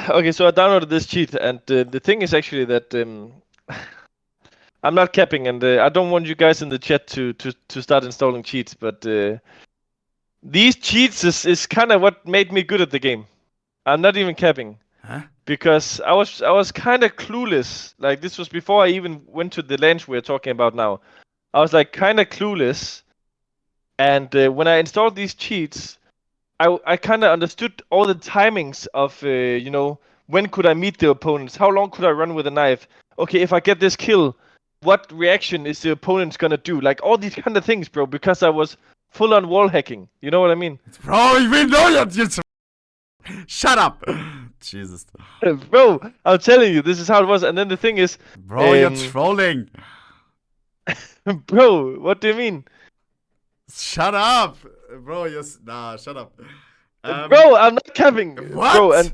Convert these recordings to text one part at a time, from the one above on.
Okay, so I downloaded this cheat, and the thing is actually that I'm not capping, and I don't want you guys in the chat to start installing cheats, but these cheats is kind of what made me good at the game. I'm not even capping. Huh? Because I was kind of clueless. Like this was before I even went to the launch we're talking about now. I was like kind of clueless, and when I installed these cheats, I kind of understood all the timings of when could I meet the opponents, how long could I run with a knife. Okay, if I get this kill, what reaction is the opponent gonna do? Like all these kind of things, bro. Because I was full on wall hacking. You know what I mean? Bro, ich will know jetzt. Shut up. Jesus. Bro, I'm telling you, this is how it was. And then the thing is, Bro, you're trolling. bro, what do you mean? Shut up. Bro, nah, shut up. Bro, I'm not capping. What? Bro, and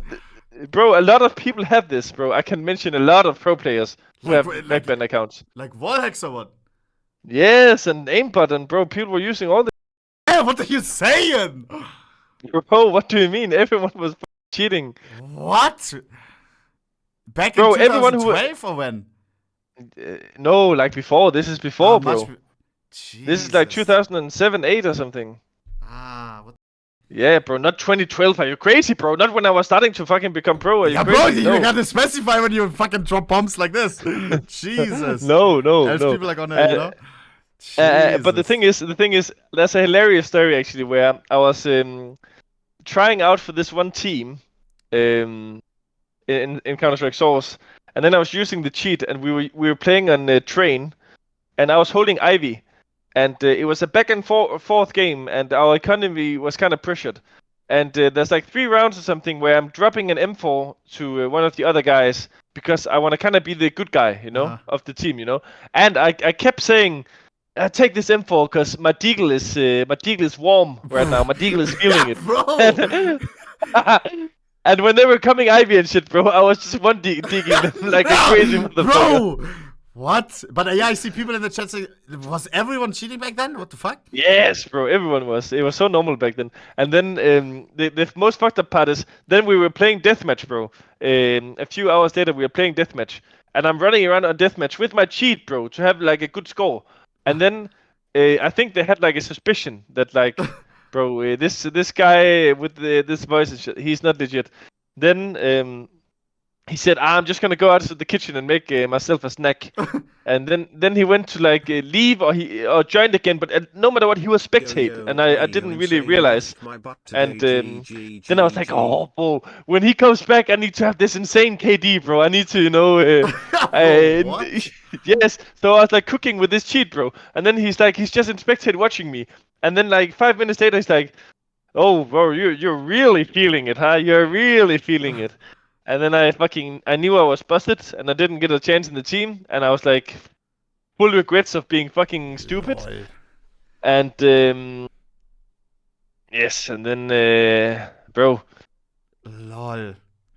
bro, a lot of people have this, bro. I can mention a lot of pro players who have backband accounts. Like wall hacks or what? Yes, and aimbot, and bro, people were using all the. Hey, what are you saying? Bro, what do you mean? Everyone was cheating. What? Back Bro, in everyone 2012 or when? No, like before. This is before, bro. Jesus. This is like 2007, 8 or something. What? Yeah, bro, not 2012. Are you crazy, bro? Not when I was starting to fucking become pro. Are you crazy? Bro, you gotta specify when you fucking drop bombs like this. Jesus. No. As people are gonna, but the thing is, there's a hilarious story actually where I was trying out for this one team in Counter-Strike Source, and then I was using the cheat, and we were playing on train, and I was holding Ivy, and it was a back and forth game, and our economy was kind of pressured, and there's like 3 rounds or something where I'm dropping an M4 to one of the other guys because I want to kind of be the good guy, of the team, and I kept saying. Take this M4 because my deagle is warm right now. My deagle is feeling it. Bro. And when they were coming Ivy and shit, bro, I was just digging them like a crazy motherfucker. Bro! What? But yeah, I see people in the chat saying, was everyone cheating back then? What the fuck? Yes, bro, everyone was. It was so normal back then. And then the most fucked up part is, then we were playing deathmatch, bro. A few hours later, we were playing deathmatch. And I'm running around on deathmatch with my cheat, bro, to have like a good score. And then I think they had like a suspicion that like, bro, this guy with this voice and shit, he's not legit. Then he said, I'm just gonna go out to the kitchen and make myself a snack. And then he went to like leave or joined again, but no matter what, he was spectate, and I didn't really realize. And then I was like, oh, bro, when he comes back, I need to have this insane KD, bro. I need to, yes. So I was like cooking with this cheat, bro. And then he's just in spectate watching me. And then like 5 minutes later, he's like, oh, bro, you're really feeling it, huh? You're really feeling it. And then I knew I was busted, and I didn't get a chance in the team, and I was like, full regrets of being fucking stupid. Lol. And yes, and then bro. Lol.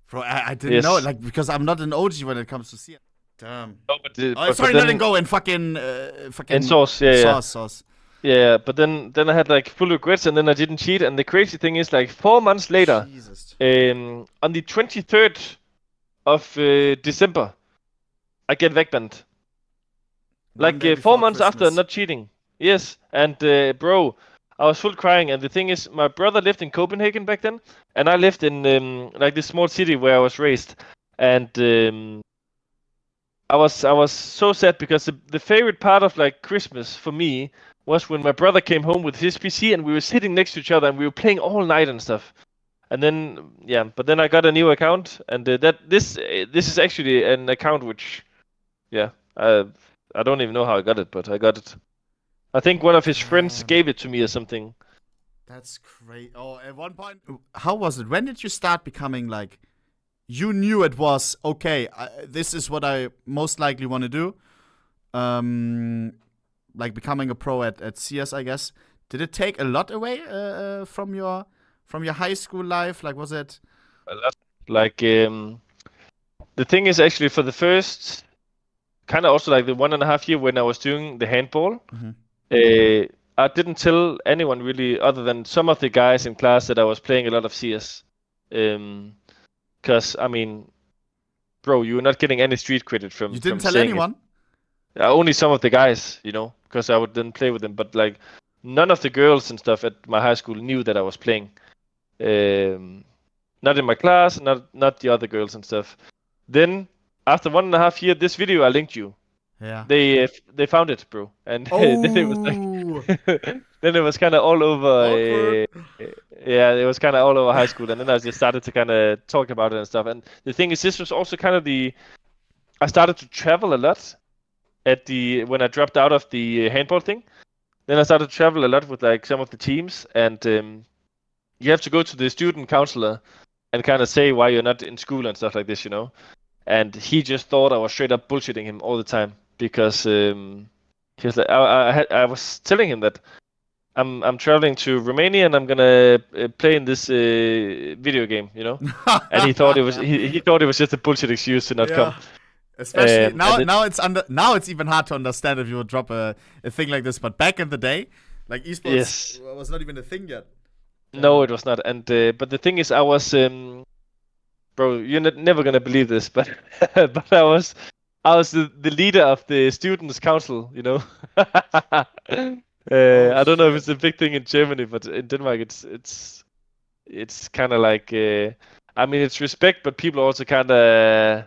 Bro, I didn't know, like, because I'm not an OG when it comes to CS. Damn. No, but sorry, letting go in fucking in Source, yeah. Source. Yeah, but then I had like full regrets, and then I didn't cheat. And the crazy thing is, like 4 months later, Jesus. on the 23rd of December, I get backbanned. Like 4 months after not cheating. Yes, and bro, I was full crying. And the thing is, my brother lived in Copenhagen back then, and I lived in like this small city where I was raised. And I was so sad because the favorite part of like Christmas for me was when my brother came home with his PC and we were sitting next to each other and we were playing all night and stuff. And then but then I got a new account, and this is actually an account which, I don't even know how I got it, but I got it. I think one of his friends gave it to me or something. That's crazy. Oh, at one point, how was it? When did you start becoming like, you knew it was okay? This is what I most likely want to do. Like becoming a pro at CS, I guess. Did it take a lot away from your high school life? Like, was it a lot? Like the thing is, actually, for the first kind of also like the 1.5 year when I was doing the handball, I didn't tell anyone really, other than some of the guys in class, that I was playing a lot of CS. Because I mean, bro, you're not getting any street credit You from didn't tell saying it. anyone? Only some of the guys, because I would then play with them. But like, none of the girls and stuff at my high school knew that I was playing. Not in my class, not the other girls and stuff. Then after 1.5 years, this video I linked you. Yeah. They found it, bro, and then it was like, Oh, then it was kind of all over. awkward. Yeah, it was kind of all over high school, and then I just started to kind of talk about it and stuff. And the thing is, this was also kind of I started to travel a lot when I dropped out of the handball thing. Then I started to travel a lot with like some of the teams, and you have to go to the student counselor and kind of say why you're not in school and stuff like this, And he just thought I was straight up bullshitting him all the time because he was like, I was telling him that I'm traveling to Romania and I'm gonna play in this video game, And he thought it was he thought it was just a bullshit excuse to not come. Especially now it's even hard to understand if you would drop a thing like this. But back in the day, like esports was not even a thing yet. No, it was not. And but the thing is, I was bro, you're never gonna believe this, but but I was the leader of the students' council, I don't know if it's a big thing in Germany, but in Denmark, it's kind of like I mean, it's respect, but people also kind of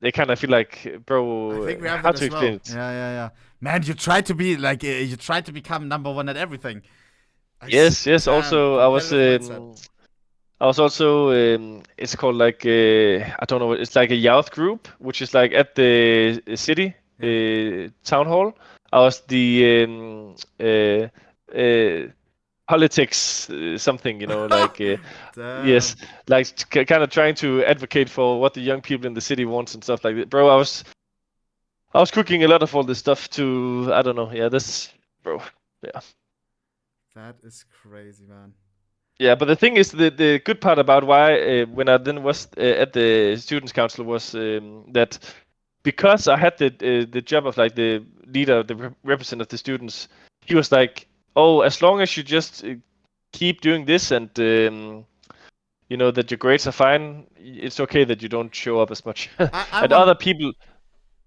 they kind of feel like, bro, I think we have how that to as explain well. it? Yeah. Man, you try to be like you try to become number one at everything. Yes. Also, I was also it's called like I don't know, it's like a youth group, which is like at the city town hall. I was the politics something, like yes, like kind of trying to advocate for what the young people in the city wants and stuff like that. Bro, I was cooking a lot of all this stuff to, I don't know, bro, yeah. That is crazy, man. Yeah, but the thing is, the good part about why when I then was at the students' council was that because I had the job of like the leader, the representative of the students, he was like, "Oh, as long as you just keep doing this and that your grades are fine, it's okay that you don't show up as much." And other people.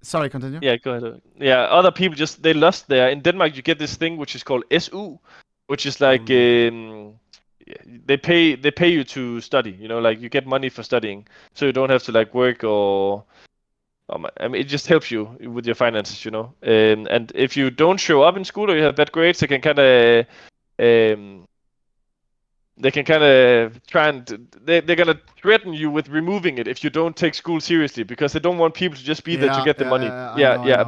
Sorry, continue. Yeah, go ahead. Yeah, other people they lost there. In Denmark, you get this thing which is called SU, which is like they pay you to study. Like you get money for studying, so you don't have to like work or. I mean, it just helps you with your finances, And if you don't show up in school or you have bad grades, they can kind of try and they're gonna threaten you with removing it if you don't take school seriously because they don't want people to just be there to get the money. I know.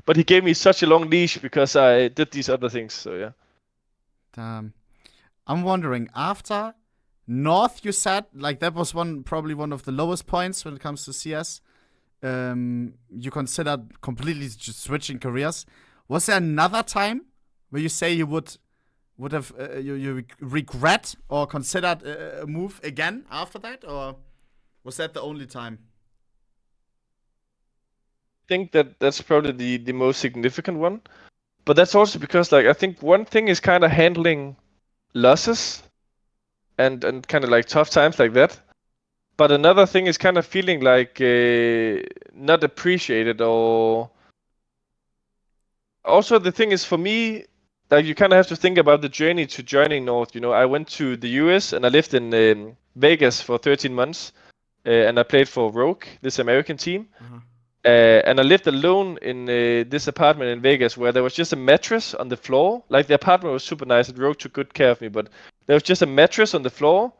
But he gave me such a long leash because I did these other things. So yeah. Damn. I'm wondering, after North, you said like that was probably one of the lowest points when it comes to CS. You considered completely just switching careers. Was there another time where you say you would have you regret or considered a move again after that, or was that the only time? I think that's probably the most significant one, but that's also because like I think one thing is kind of handling losses and kind of like tough times like that. But another thing is kind of feeling like not appreciated or. Also, the thing is for me, like you kind of have to think about the journey to joining North. I went to the US and I lived in Vegas for 13 months, and I played for Rogue, this American team. Uh-huh. And I lived alone in this apartment in Vegas where there was just a mattress on the floor. Like the apartment was super nice and Rogue took good care of me, but there was just a mattress on the floor,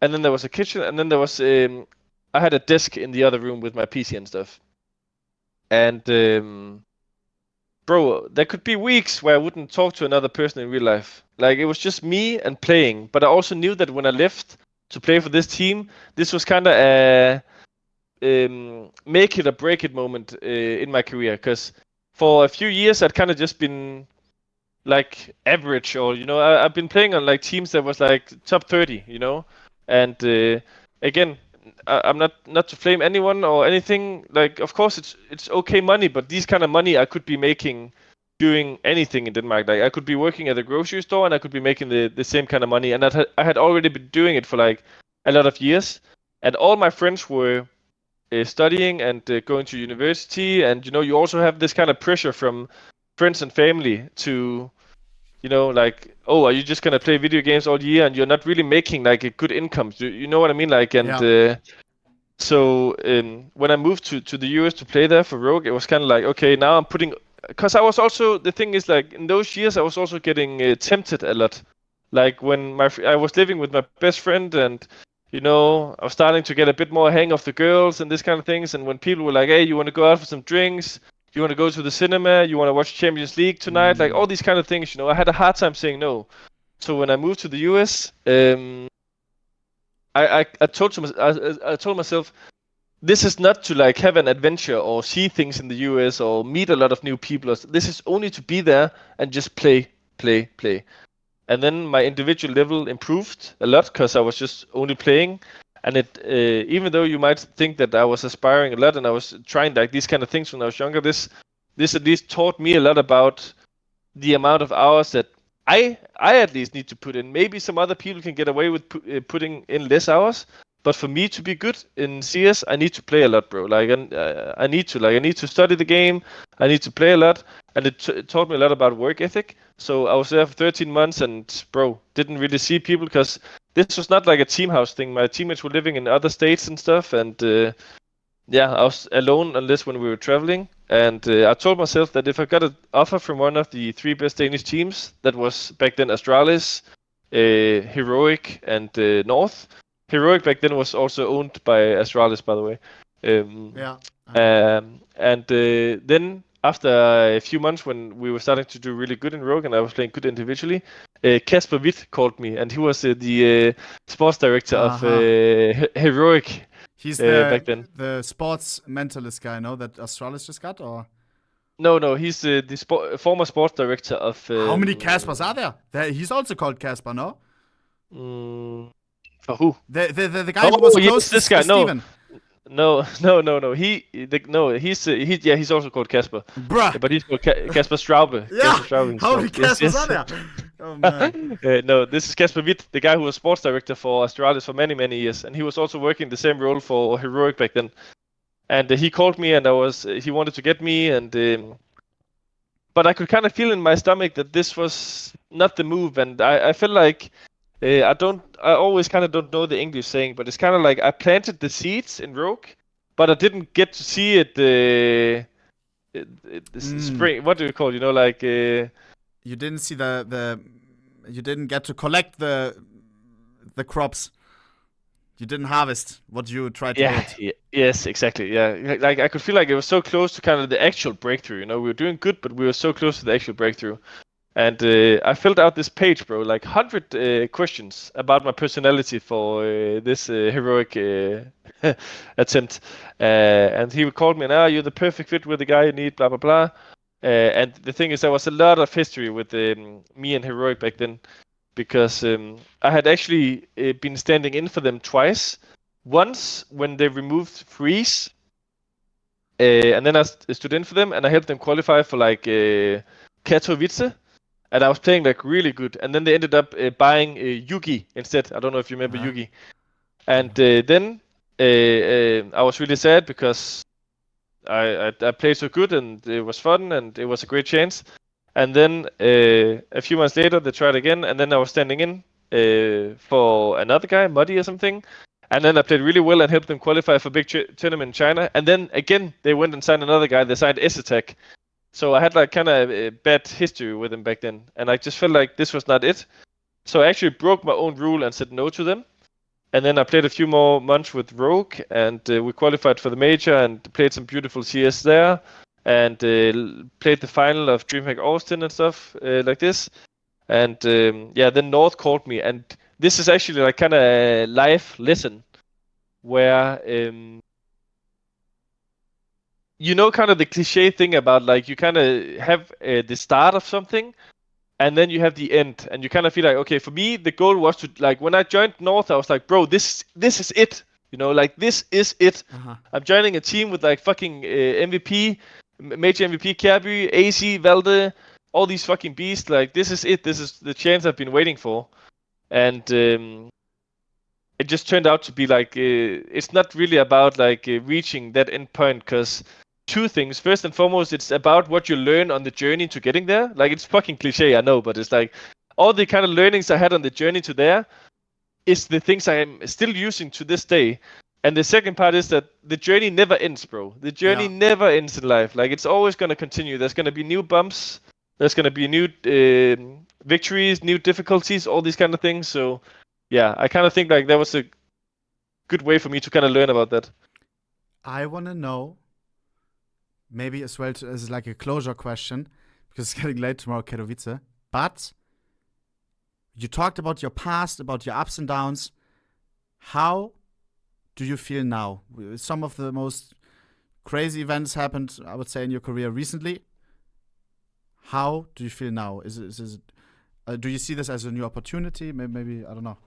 and then there was a kitchen, and then there was I had a desk in the other room with my PC and stuff. And bro, there could be weeks where I wouldn't talk to another person in real life. Like it was just me and playing. But I also knew that when I left to play for this team, this was kind of a make it or break it moment in my career. Because for a few years, I'd kind of just been like average, or I've been playing on like teams that was like top 30, And again, I'm not to flame anyone or anything. Like, of course, it's okay money, but these kind of money I could be making doing anything in Denmark. Like, I could be working at a grocery store and I could be making the same kind of money. And I had already been doing it for like a lot of years, and all my friends were studying and going to university, and you also have this kind of pressure from friends and family to, like, oh, are you just gonna play video games all year and you're not really making like a good income? You know what I mean? Like, and so when I moved to the US to play there for Rogue, it was kind of like, okay, now I'm putting, because I was also, the thing is, like, in those years I was also getting tempted a lot. Like when I was living with my best friend, and I was starting to get a bit more hang of the girls and this kind of things. And when people were like, hey, you want to go out for some drinks? You want to go to the cinema? You want to watch Champions League tonight? Like all these kind of things, I had a hard time saying no. So when I moved to the US, I told myself, this is not to like have an adventure or see things in the US or meet a lot of new people. This is only to be there and just play. And then my individual level improved a lot because I was just only playing. And it, even though you might think that I was aspiring a lot and I was trying like these kind of things when I was younger, this at least taught me a lot about the amount of hours that I at least need to put in. Maybe some other people can get away with putting in less hours, but for me to be good in CS, I need to play a lot, bro. Like, I need to study the game. I need to play a lot, and it taught me a lot about work ethic. So I was there for 13 months, and bro, didn't really see people because this was not like a team house thing. My teammates were living in other states and stuff, and I was alone unless when we were traveling. And I told myself that if I got an offer from one of the 3 best Danish teams, that was back then Astralis, Heroic, and North. Heroic back then was also owned by Astralis, by the way. Then after a few months when we were starting to do really good in Rogue and I was playing good individually, Kasper Witt called me, and he was the sports director of Heroic. He's back then. the sports mentalist guy, no? That Astralis just got, or? No, he's the former sports director of. How many Caspers are there? He's also called Casper, no? For who? The guy who was close to Steven. No. He's also called Kasper. Bruh. But he's called Kasper Straube. Yeah. Straube, how many Caspers are there? Oh man. No, this is Kasper Witt, the guy who was sports director for Astralis for many, many years, and he was also working the same role for Heroic back then. And he called me, and he wanted to get me, and but I could kind of feel in my stomach that this was not the move, and I felt like I always kind of don't know the English saying, but it's kind of like I planted the seeds in Rogue, but I didn't get to see it. Spring. What do you call? Like. You didn't see you didn't get to collect the crops. You didn't harvest what you tried to build. Yes, exactly. Yeah, like I could feel like it was so close to kind of the actual breakthrough. We were doing good, but we were so close to the actual breakthrough. And I filled out this page, bro, like 100 questions about my personality for this heroic attempt. And he called me, and you're the perfect fit with the guy you need, blah blah blah. And the thing is, there was a lot of history with me and Heroic back then, because I had actually been standing in for them twice. Once when they removed Freeze, and then I stood in for them, and I helped them qualify for like Katowice, and I was playing like really good. And then they ended up buying Yugi instead. I don't know if you remember Yugi. And then I was really sad because I played so good and it was fun and it was a great chance. And then a few months later they tried again, and then I was standing in for another guy, Muddy or something. And then I played really well and helped them qualify for a big tournament in China. And then again they went and signed another guy. They signed S-Attack. So I had like kind of a bad history with them back then, and I just felt like this was not it. So I actually broke my own rule and said no to them. And then I played a few more months with Rogue, and we qualified for the major and played some beautiful CS there, and played the final of DreamHack Austin and stuff like this. And then North called me, and this is actually like kind of a life lesson where kind of the cliche thing about like you kind of have the start of something, and then you have the end, and you kind of feel like, okay, for me the goal was to, like, when I joined North, I was like, bro, this is it, like this is it. I'm joining a team with like fucking MVP, major MVP, Kirby, AC, Valde, all these fucking beasts. Like, this is it. This is the chance I've been waiting for. And it just turned out to be like it's not really about like reaching that end point, because two things. First and foremost, it's about what you learn on the journey to getting there. Like, it's fucking cliche, I know, but it's like all the kind of learnings I had on the journey to there is the things I am still using to this day. And the second part is that the journey never ends, bro. The journey never ends in life. Like, it's always going to continue. There's going to be new bumps. There's going to be new victories, new difficulties, all these kind of things. So, yeah, I kind of think like that was a good way for me to kind of learn about that. I want to know, maybe as well as like a closure question, because it's getting late tomorrow, Katowice. But you talked about your past, about your ups and downs. How do you feel now? Some of the most crazy events happened, I would say, in your career recently. How do you feel now? Is it do you see this as a new opportunity? Maybe I don't know.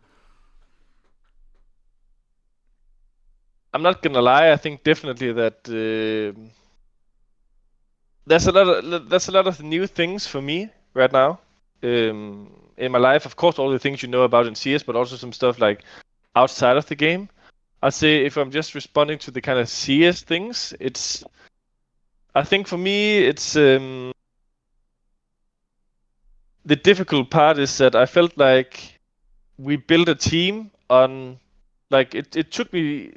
I'm not gonna lie. I think definitely that there's a lot of new things for me right now in my life. Of course, all the things you know about in CS, but also some stuff like outside of the game. I'd say if I'm just responding to the kind of CS things, I think for me, it's the difficult part is that I felt like we built a team on, like, it took me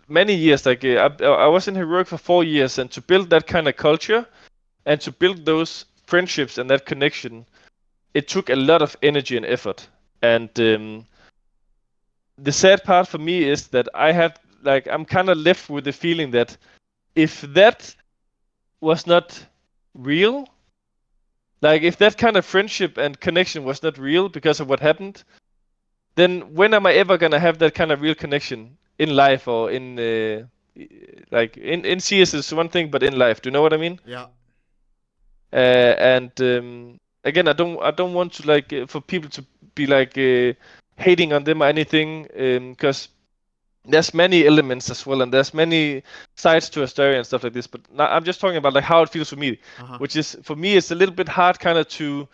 many years. Like, I was in Heroic for 4 years, and to build that kind of culture and to build those friendships and that connection, it took a lot of energy and effort. And the sad part for me is that I'm kind of left with the feeling that if that was not real, like if that kind of friendship and connection was not real because of what happened, then when am I ever gonna have that kind of real connection in life, or in like in CS is one thing, but in life, do you know what I mean? Yeah. And again, I don't want to like for people to be like hating on them or anything, because there's many elements as well, and there's many sides to a story and stuff like this. But now I'm just talking about like how it feels for me, which is for me it's a little bit hard kind of to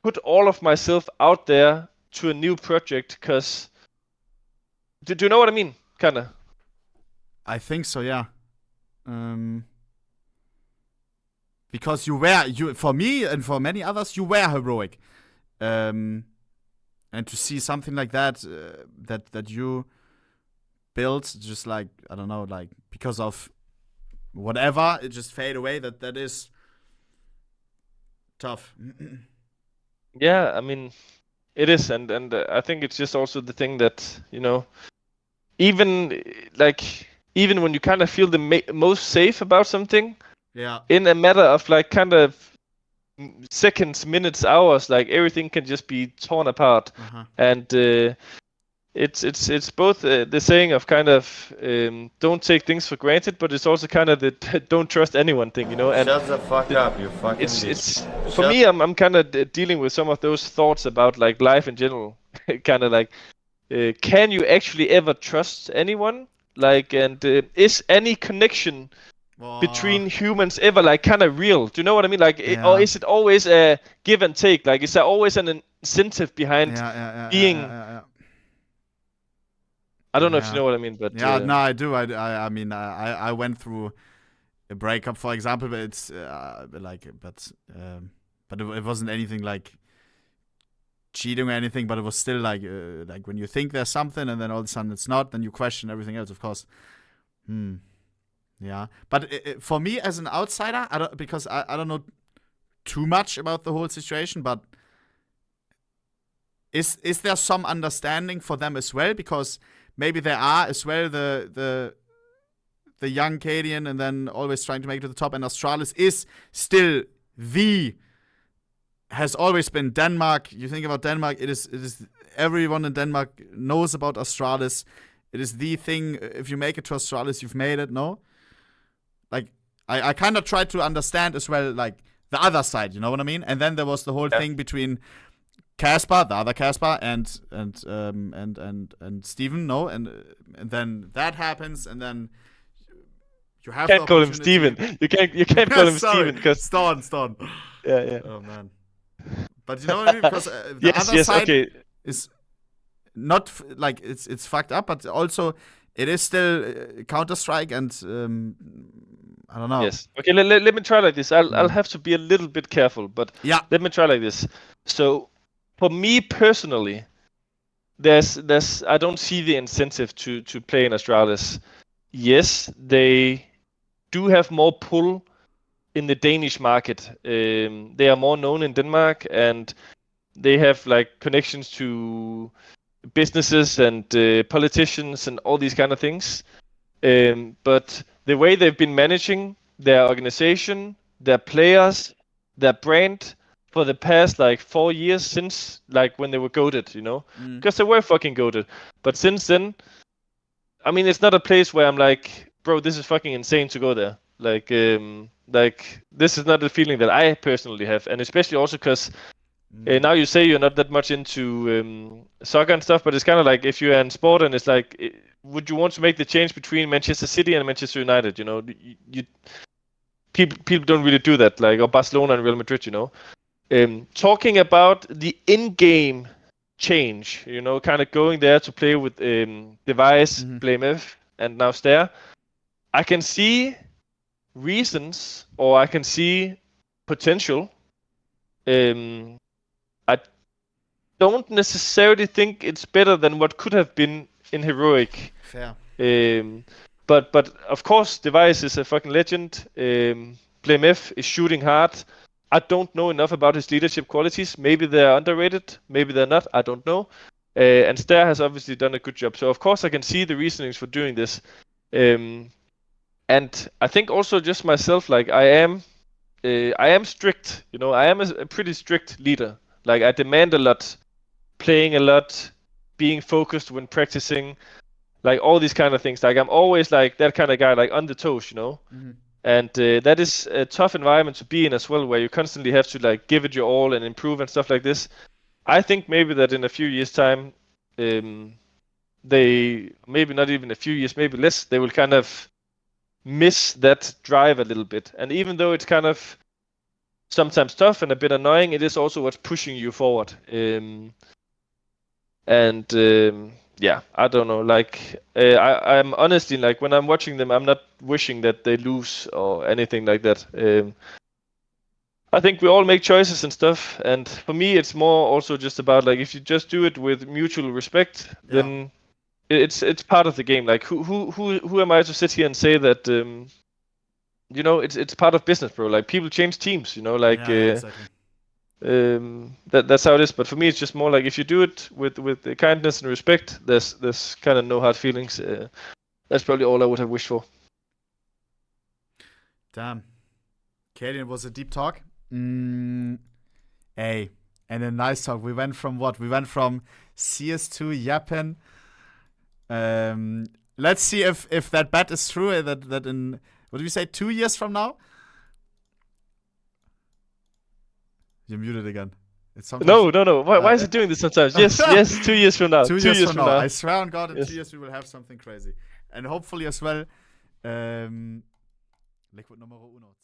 put all of myself out there to a new project, because do you know what I mean? Kind of. I think so, yeah. Because for me and for many others, you were heroic. And to see something like that, that you built, just like, I don't know, like because of whatever, it just fade away. That is tough. Yeah, I mean, it is, and I think it's just also the thing that, you know, even when you kind of feel the most safe about something, yeah, in a matter of like kind of seconds, minutes, hours, like everything can just be torn apart. And it's both the saying of kind of don't take things for granted, but it's also kind of the don't trust anyone thing, you know. And shut the fuck up, you fucking bitch. It's for me, I'm kind of dealing with some of those thoughts about like life in general. Kind of like, can you actually ever trust anyone? Like, and is any connection between humans ever like kind of real? Do you know what I mean? Like, or is it always a give and take? Like, is there always an incentive behind being? I don't know if you know what I mean, but no, I do. I mean, I went through a breakup, for example, but it's but it wasn't anything like cheating or anything, but it was still like when you think there's something and then all of a sudden it's not, then you question everything else, of course. Yeah, but for me as an outsider, because I don't know too much about the whole situation, but is there some understanding for them as well? Because maybe there are as well the young cadiaN and then always trying to make it to the top, and Astralis is still has always been Denmark. You think about Denmark, it is everyone in Denmark knows about Astralis. It is the thing. If you make it to Astralis, you've made it, no? Like, I kind of tried to understand as well, like, the other side, you know what I mean? And then there was the whole thing between Casper, the other Casper, and Steven, no? And then that happens, and then you have can't call him Steven. You can't call him Steven because Storm. Yeah. Oh man. But you know what I mean? Because the other side is not like it's fucked up, but also it is still Counter-Strike, and I don't know. Yes. Okay, let me try like this. I'll have to be a little bit careful, but Yeah. let me try like this. So, for me personally, there's I don't see the incentive to play in Astralis. Yes, they do have more pull in the Danish market. They are more known in Denmark, and they have like connections to businesses and politicians and all these kind of things. But the way they've been managing their organization, their players, their brand for the past like 4 years since like when they were goated, because they were fucking goated. But since then, I mean, it's not a place where I'm like, bro, this is fucking insane to go there. Like this is not the feeling that I personally have, and especially also because now you say you're not that much into soccer and stuff, but it's kind of like if you're in sport and it's like, would you want to make the change between Manchester City and Manchester United? People don't really do that, like, or Barcelona and Real Madrid. Talking about the in-game change, kind of going there to play with Device, BlameF, and now Stare. I can see reasons, or I can see potential. I don't necessarily think it's better than what could have been in Heroic. Fair. But of course, Device is a fucking legend. BlameF is shooting hard. I don't know enough about his leadership qualities. Maybe they're underrated. Maybe they're not. I don't know. And Stare has obviously done a good job. So of course I can see the reasonings for doing this. And I think also just myself, like I am strict. I am a pretty strict leader. Like I demand a lot, playing a lot, being focused when practicing, like all these kind of things. Like I'm always like that kind of guy, like on the toes, And that is a tough environment to be in as well, where you constantly have to like give it your all and improve and stuff like this. I think maybe that in a few years' time, they maybe not even a few years, maybe less, they will kind of miss that drive a little bit. And even though it's kind of sometimes tough and a bit annoying, it is also what's pushing you forward. Yeah, I don't know. Like, I'm honestly, like, when I'm watching them, I'm not wishing that they lose or anything like that. I think we all make choices and stuff, and for me, it's more also just about like if you just do it with mutual respect, then it's part of the game. Like, who am I to sit here and say that? It's part of business, bro. Like people change teams. Like. Exactly. That's how it is. But for me, it's just more like if you do it with the kindness and respect, there's kind of no hard feelings. That's probably all I would have wished for. Damn, cadiaN was a deep talk. Hey, and a nice talk. We went from what? We went from CS2 yapping. Let's see if that bet is true. That in, what do we say, 2 years from now? You're muted again. It's no. Why is it doing this sometimes? Yes, 2 years from now. 2 years from now. I swear on God, in 2 years we will have something crazy. And hopefully as well, Liquid numero uno.